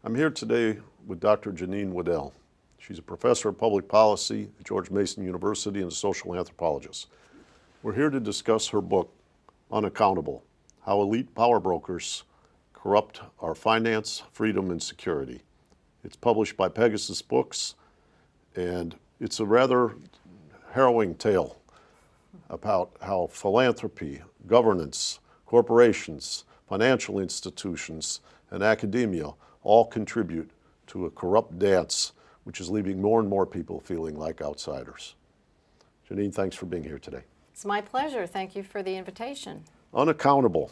I'm here today with Dr. Janine Wedel. She's a professor of public policy at George Mason University and a social anthropologist. We're here to discuss her book, Unaccountable: How Elite Power Brokers Corrupt Our Finance, Freedom, and Security. It's published by Pegasus Books, and it's a rather harrowing tale about how philanthropy, governance, corporations, financial institutions, and academia all contribute to a corrupt dance which is leaving more and more people feeling like outsiders. Janine, thanks for being here today. It's my pleasure. Thank you for the invitation. Unaccountable.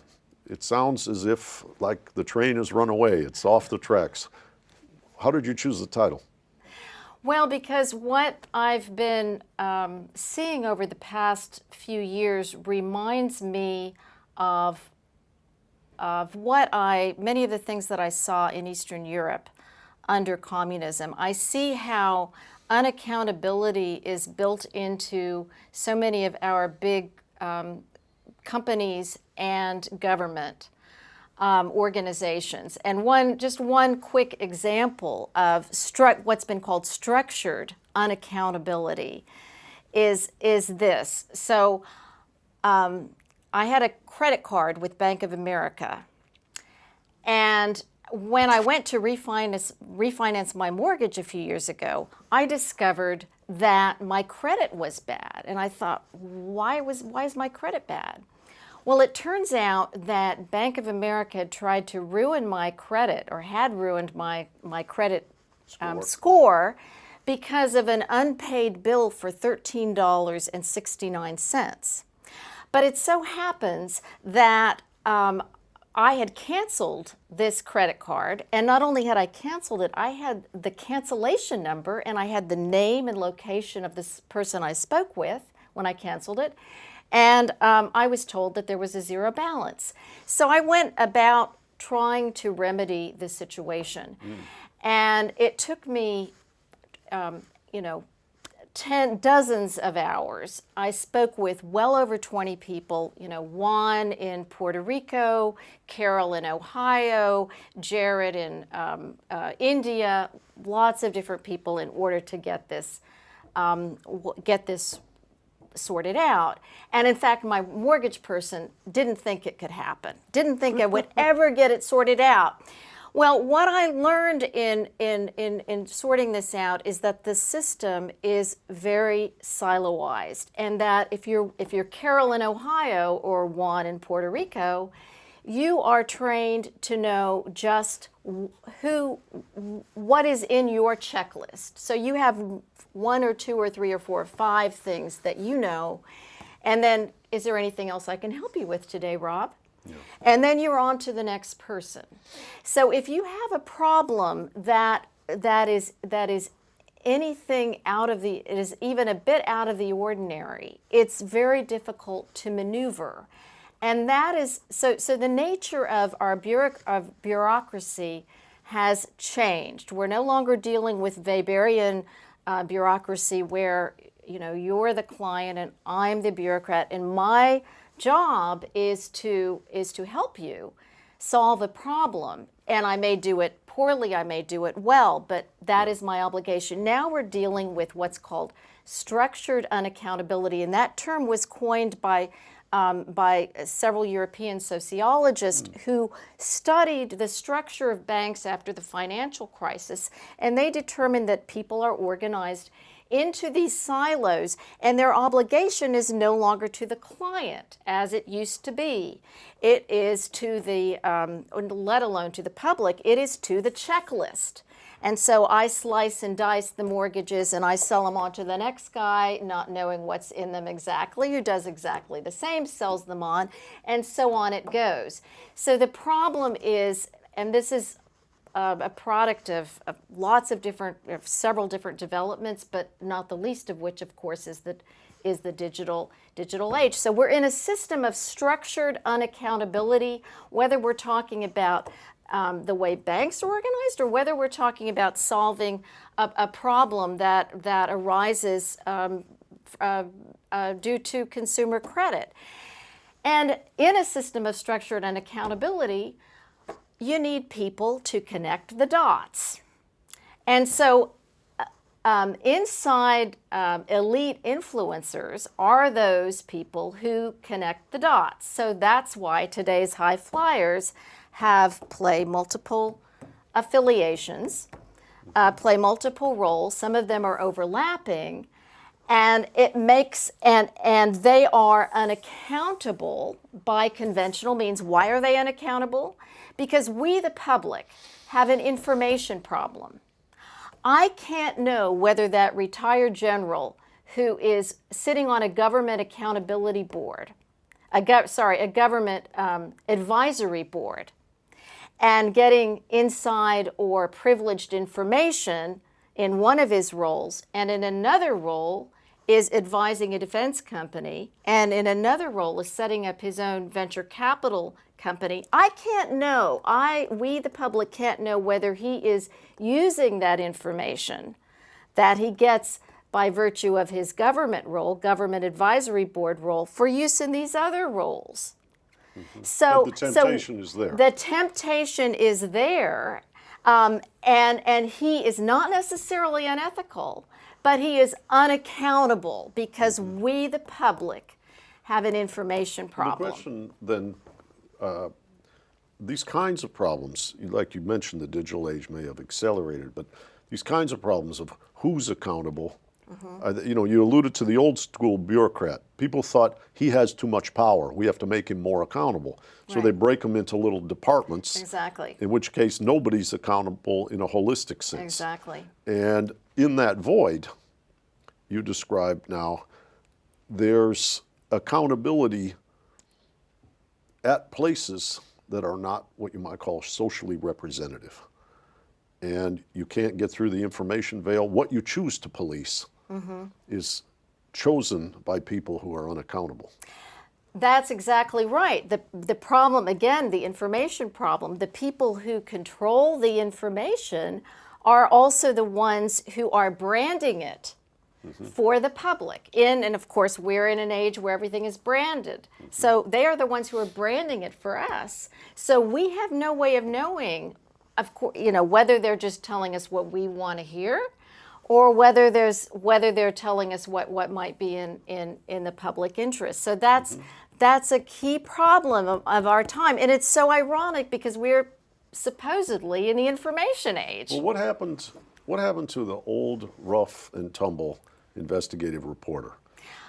It sounds as if like the train has run away. It's off the tracks. How did you choose the title? Well, because what I've been seeing over the past few years reminds me of many of the things that I saw in Eastern Europe under communism. I see how unaccountability is built into so many of our big companies and government organizations. And just one quick example of what's been called structured unaccountability is this. So I had a credit card with Bank of America, and when I went to refinance my mortgage a few years ago, I discovered that my credit was bad. And I thought, why is my credit bad? Well, it turns out that Bank of America had tried to ruin my credit, or had ruined my credit score because of an unpaid bill for $13.69. But it so happens that I had canceled this credit card, and not only had I canceled it, I had the cancellation number, and I had the name and location of this person I spoke with when I canceled it, and I was told that there was a zero balance. So I went about trying to remedy the situation, and it took me, dozens of hours. I spoke with well over 20 people, Juan in Puerto Rico, Carol in Ohio, Jared in India, lots of different people in order to get this sorted out. And in fact, my mortgage person didn't think it could happen, didn't think I would ever get it sorted out. Well, what I learned in sorting this out is that the system is very siloized, and that if you're Carol in Ohio or Juan in Puerto Rico, you are trained to know just what is in your checklist. So you have 1 or 2 or 3 or 4 or 5 things that you know, and then, is there anything else I can help you with today, Rob? Yeah. And then you're on to the next person. So if you have a problem that is anything it is even a bit out of the ordinary, it's very difficult to maneuver. And that is, so the nature of our bureaucracy has changed. We're no longer dealing with Weberian bureaucracy where, you're the client and I'm the bureaucrat, and my job is to help you solve a problem. And I may do it poorly, I may do it well, but that is my obligation. Now we're dealing with what's called structured unaccountability, and that term was coined by several European sociologists who studied the structure of banks after the financial crisis, and they determined that people are organized into these silos, and their obligation is no longer to the client as it used to be. It is to the, let alone to the public, it is to the checklist. And so I slice and dice the mortgages and I sell them on to the next guy, not knowing what's in them exactly, who does exactly the same, sells them on, and so on it goes. So the problem is, and this is a product of several different developments, but not the least of which, of course, is the digital age. So we're in a system of structured unaccountability, whether we're talking about the way banks are organized, or whether we're talking about solving a problem that arises due to consumer credit. And in a system of structured unaccountability, you need people to connect the dots. And so inside elite influencers are those people who connect the dots. So that's why today's high flyers play multiple affiliations, play multiple roles. Some of them are overlapping, and it makes and they are unaccountable by conventional means. Why are they unaccountable? Because we, the public, have an information problem. I can't know whether that retired general who is sitting on a government accountability board, a government advisory board, and getting inside or privileged information in one of his roles, and in another role is advising a defense company, and in another role is setting up his own venture capital company. I can't know. We, the public, can't know whether he is using that information that he gets by virtue of his government role, government advisory board role, for use in these other roles. So, but the temptation is there. The temptation is there, and he is not necessarily unethical, but he is unaccountable because we, the public, have an information problem. The question then, these kinds of problems, like you mentioned, the digital age may have accelerated, but these kinds of problems of who's accountable, you alluded to the old school bureaucrat. People thought he has too much power. We have to make him more accountable. So Right. they break him into little departments. Exactly. In which case nobody's accountable in a holistic sense. Exactly. And in that void you described now, there's accountability at places that are not what you might call socially representative. And you can't get through the information veil. What you choose to police is chosen by people who are unaccountable. That's exactly right. The problem, again, the information problem, the people who control the information are also the ones who are branding it for the public. And of course, we're in an age where everything is branded. So they are the ones who are branding it for us. So we have no way of knowing, of course, whether they're just telling us what we want to hear, or whether they're telling us what might be in the public interest. So that's a key problem of our time. And it's so ironic because we're supposedly in the information age. Well, what happened to the old rough and tumble investigative reporter?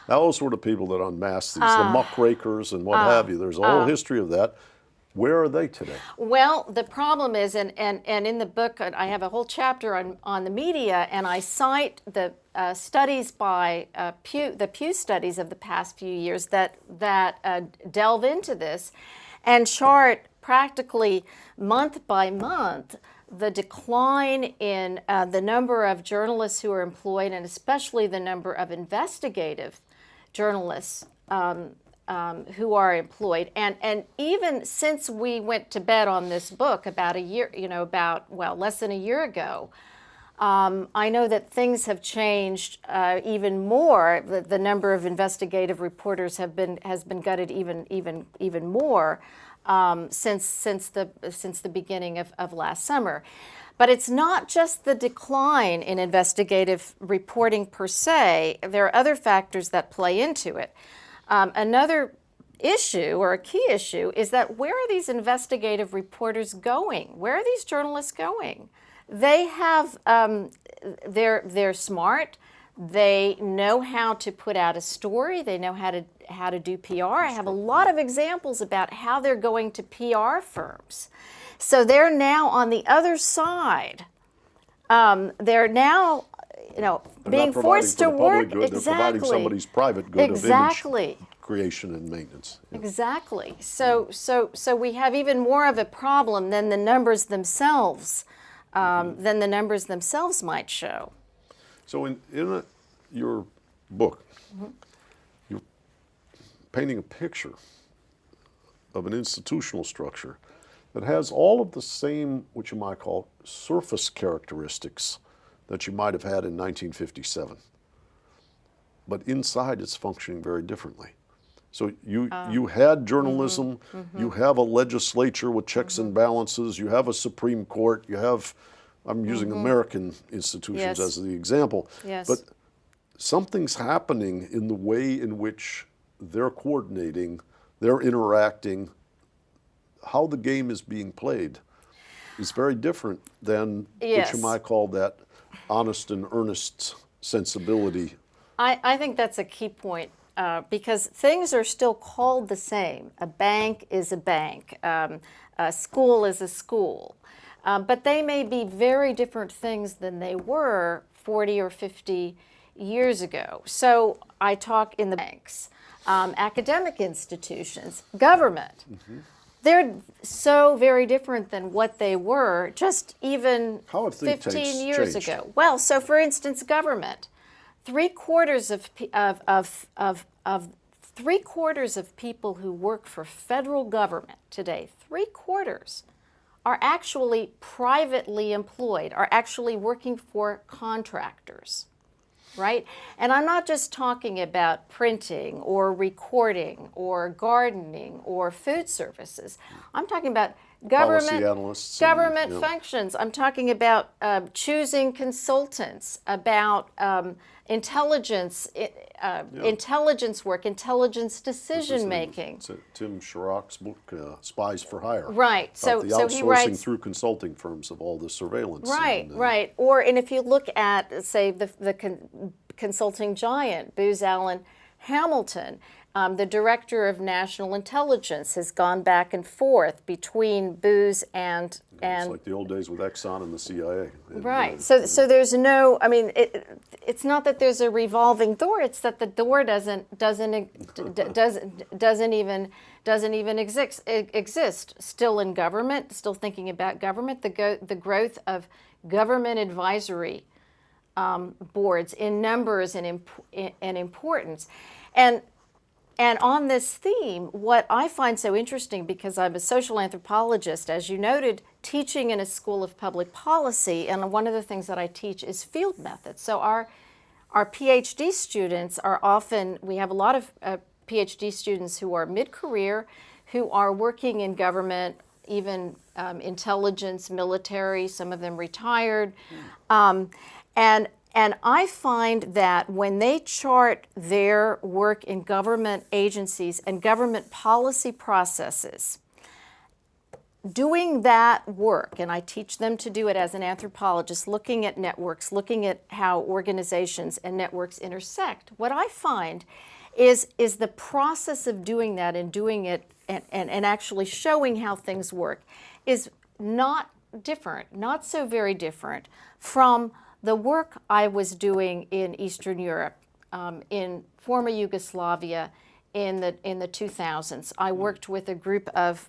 Those were the people that unmasked these, the muckrakers and what have you. There's a whole history of that. Where are they today? Well, the problem is, and in the book, I have a whole chapter on the media, and I cite the studies by the Pew studies of the past few years that delve into this and chart practically month by month the decline in the number of journalists who are employed, and especially the number of investigative journalists who are employed. And even since we went to bed on this book about a year, less than a year ago, I know that things have changed even more. The number of investigative reporters has been gutted even more since the beginning of last summer. But it's not just the decline in investigative reporting per se. There are other factors that play into it. Another issue, or a key issue, is that where are these investigative reporters going? Where are these journalists going? They have, they're smart. They know how to put out a story. They know how to do PR. I have a lot of examples about how they're going to PR firms. So they're now on the other side. They're now, being forced to work. Good. They're providing somebody's private good of image creation and maintenance. Yeah. Exactly. So we have even more of a problem than the numbers themselves, might show. So in your book, you're painting a picture of an institutional structure that has all of the same, what you might call, surface characteristics that you might have had in 1957. But inside it's functioning very differently. So you had journalism, you have a legislature with checks and balances, you have a Supreme Court, you have, I'm using American institutions Yes. as the example, Yes. but something's happening in the way in which they're coordinating, they're interacting, how the game is being played is very different than what Yes. you might call that honest and earnest sensibility. I think that's a key point because things are still called the same. A bank is a bank, a school is a school, but they may be very different things than they were 40 or 50 years ago. So I talk in the banks, academic institutions, government. They're so very different than what they were just even How have things 15 years changed? ago. Well, so for instance, government. Three-quarters of people who work for federal government today, three-quarters, are actually privately employed, are actually working for contractors, right? And I'm not just talking about printing or recording or gardening or food services. I'm talking about government, Policy analysts and, government yeah. functions. I'm talking about choosing consultants, about intelligence, intelligence work, intelligence decision making. It's Tim Sharrock's book, Spies for Hire. Right. About So the he outsourcing writes through consulting firms of all the surveillance. Right, and, right. And if you look at, say, the consulting giant, Booz Allen Hamilton, the director of national intelligence, has gone back and forth between Booz and It's like the old days with Exxon and the CIA. And, right. So there's no. I mean, it's not that there's a revolving door. It's that the door doesn't even exist. Still in government. Still thinking about government. The growth of government advisory boards in numbers and importance, and on this theme, what I find so interesting, because I'm a social anthropologist, as you noted, teaching in a school of public policy, and one of the things that I teach is field methods. So our PhD students are often, we have a lot of PhD students who are mid-career, who are working in government, even intelligence, military, some of them retired, and I find that when they chart their work in government agencies and government policy processes, doing that work, and I teach them to do it as an anthropologist, looking at networks, looking at how organizations and networks intersect, what I find is the process of doing that and doing it and actually showing how things work is not different, not so very different from the work I was doing in Eastern Europe, in former Yugoslavia in the 2000s. I worked with a group of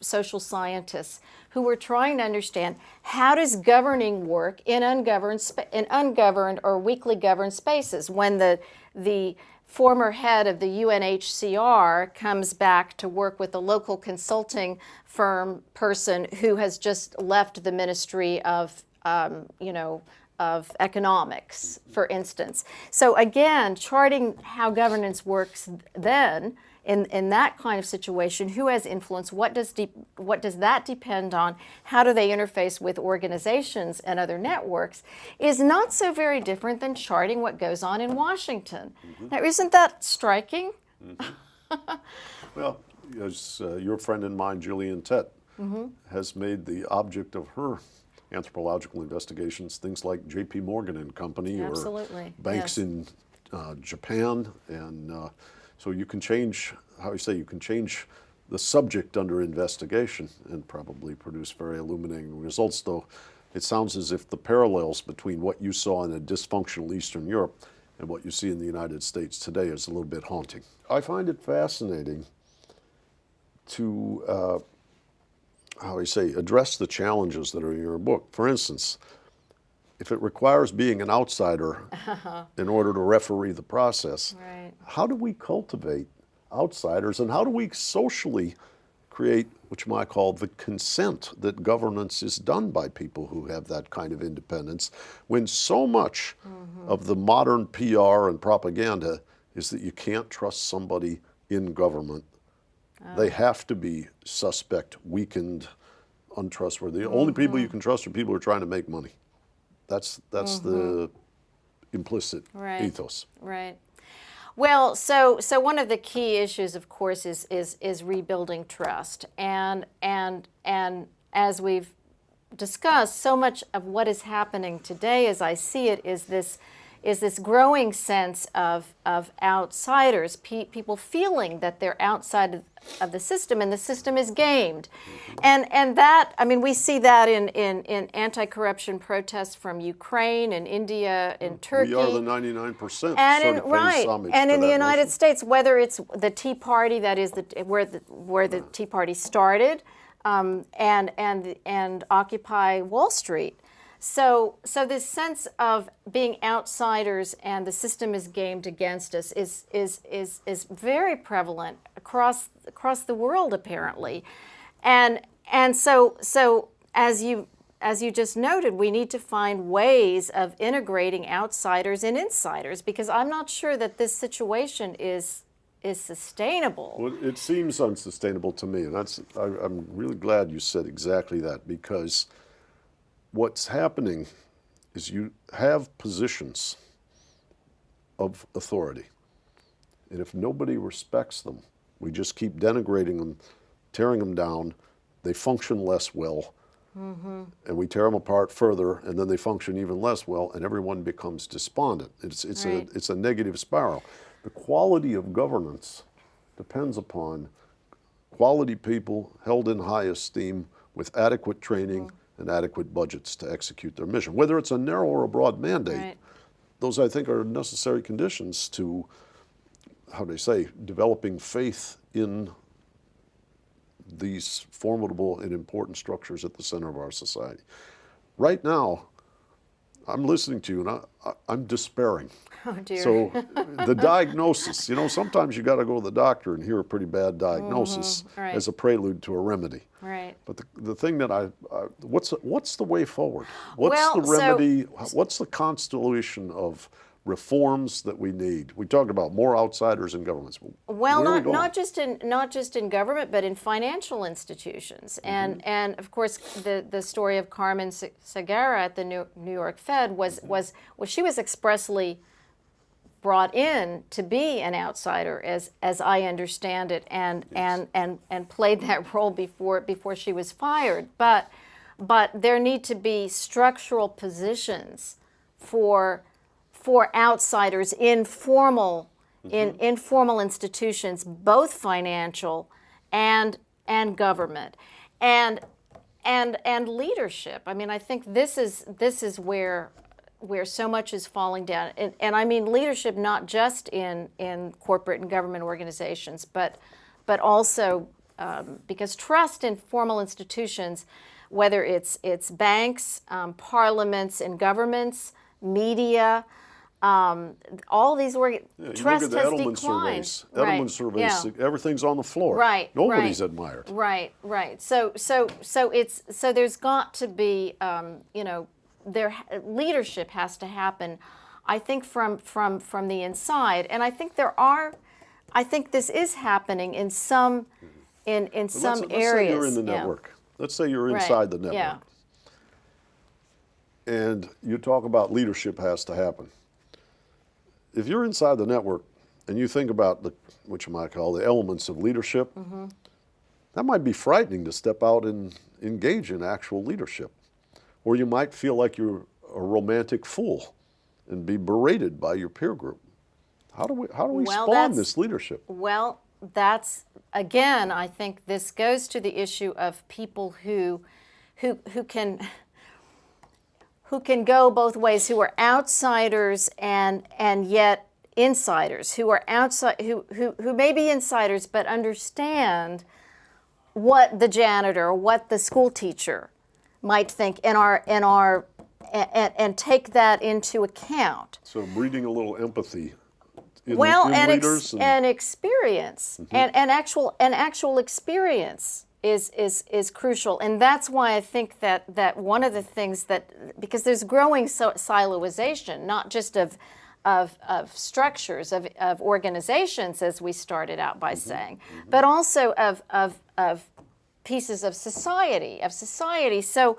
social scientists who were trying to understand how does governing work in ungoverned or weakly governed spaces. When the former head of the UNHCR comes back to work with a local consulting firm person who has just left the Ministry of of economics, for instance. So again, charting how governance works then in that kind of situation, who has influence, what does that depend on, how do they interface with organizations and other networks, is not so very different than charting what goes on in Washington. Now, isn't that striking? Well, as your friend and mine, Gillian Tett, has made the object of her anthropological investigations things like J.P. Morgan and Company, Absolutely. or banks Yes. in Japan, and so you can change, you can change the subject under investigation and probably produce very illuminating results, though it sounds as if the parallels between what you saw in a dysfunctional Eastern Europe and what you see in the United States today is a little bit haunting. I find it fascinating to address the challenges that are in your book. For instance, if it requires being an outsider in order to referee the process, Right. how do we cultivate outsiders, and how do we socially create what you might call the consent that governance is done by people who have that kind of independence, when so much of the modern PR and propaganda is that you can't trust somebody in government, they have to be suspect, weakened, untrustworthy. The only people you can trust are people who are trying to make money. That's the implicit ethos. Right. Well, so one of the key issues, of course, is rebuilding trust, and as we've discussed, so much of what is happening today, as I see it, is this growing sense of outsiders, people feeling that they're outside of the system, and the system is gamed, and that, I mean, we see that in anti-corruption protests from Ukraine and India and Turkey. We are the 99%. And sort of pays homage and to in the that United notion. States, whether it's the Tea Party, that is where the Tea Party started, and Occupy Wall Street. So this sense of being outsiders and the system is gamed against us is very prevalent across the world, apparently, and so as you just noted, we need to find ways of integrating outsiders and insiders, because I'm not sure that this situation is sustainable. Well, it seems unsustainable to me, and I'm really glad you said exactly that, because what's happening is you have positions of authority, and if nobody respects them, we just keep denigrating them, tearing them down, they function less well, and we tear them apart further, and then they function even less well, and everyone becomes despondent. It's a negative spiral. The quality of governance depends upon quality people held in high esteem with adequate training and adequate budgets to execute their mission. Whether it's a narrow or a broad mandate, those, I think, are necessary conditions to, how do they say, developing faith in these formidable and important structures at the center of our society. Right now, I'm listening to you, and I'm despairing. Oh, dear. So the diagnosis, sometimes you got to go to the doctor and hear a pretty bad diagnosis as a prelude to a remedy. Right. But the thing that what's the way forward? What's Well, the remedy? What's the constellation of reforms that we need? We talked about more outsiders in governments. Well, Where are we not just in government, but in financial institutions, and of course the story of Carmen Segarra at the New York Fed was she was expressly brought in to be an outsider, as I understand it, and played that role before she was fired. But there need to be structural positions for outsiders in formal institutions, both financial and government, and leadership. I mean, I think this is where so much is falling down, and I mean leadership not just in corporate and government organizations, but also because trust in formal institutions, whether it's banks, parliaments and governments, media, all these trust look at the has Edelman declined. surveys. Edelman surveys, everything's on the floor. Nobody's admired. Right. So there's got to be, leadership has to happen, I think, from the inside, and I think this is happening in some Let's areas. say you're in the network. Let's say you're inside the network. Yeah. And you talk about leadership has to happen. If you're inside the network and you think about what you might call the elements of leadership, that might be frightening to step out and engage in actual leadership. Or you might feel like you're a romantic fool and be berated by your peer group. How do we spawn this leadership? Well, that's, again, I think this goes to the issue of people who can go both ways, who are outsiders and yet insiders, who are outside, who may be insiders but understand what the janitor or what the school teacher might think and take that into account. So breeding a little empathy in leaders leaders and experience, and actual experience is crucial, and that's why I think that one of the things that, because there's growing siloization, not just of of structures, of organizations, as we started out by saying, but also of pieces of society, So,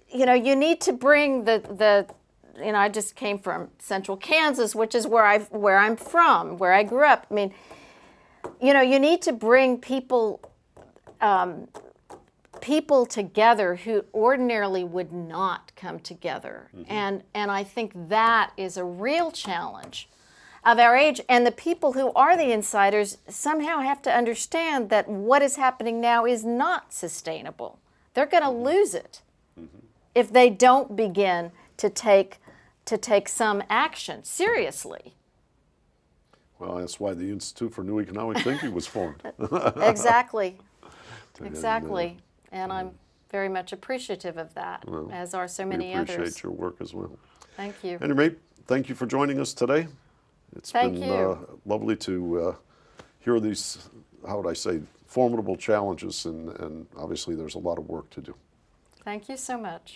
you need to bring the I just came from Central Kansas, which is where I'm from, where I grew up. I mean, you need to bring people together who ordinarily would not come together. And I think that is a real challenge of our age. And the people who are the insiders somehow have to understand that what is happening now is not sustainable. They're going to lose it if they don't begin to take some action seriously. Well, that's why the Institute for New Economic Thinking was formed. Exactly. Exactly. And I'm very much appreciative of that, as are so many others. We appreciate your work as well. Thank you. Anyway, thank you for joining us today. It's Thank been you. Lovely to hear these, how would I say, formidable challenges, and obviously there's a lot of work to do. Thank you so much.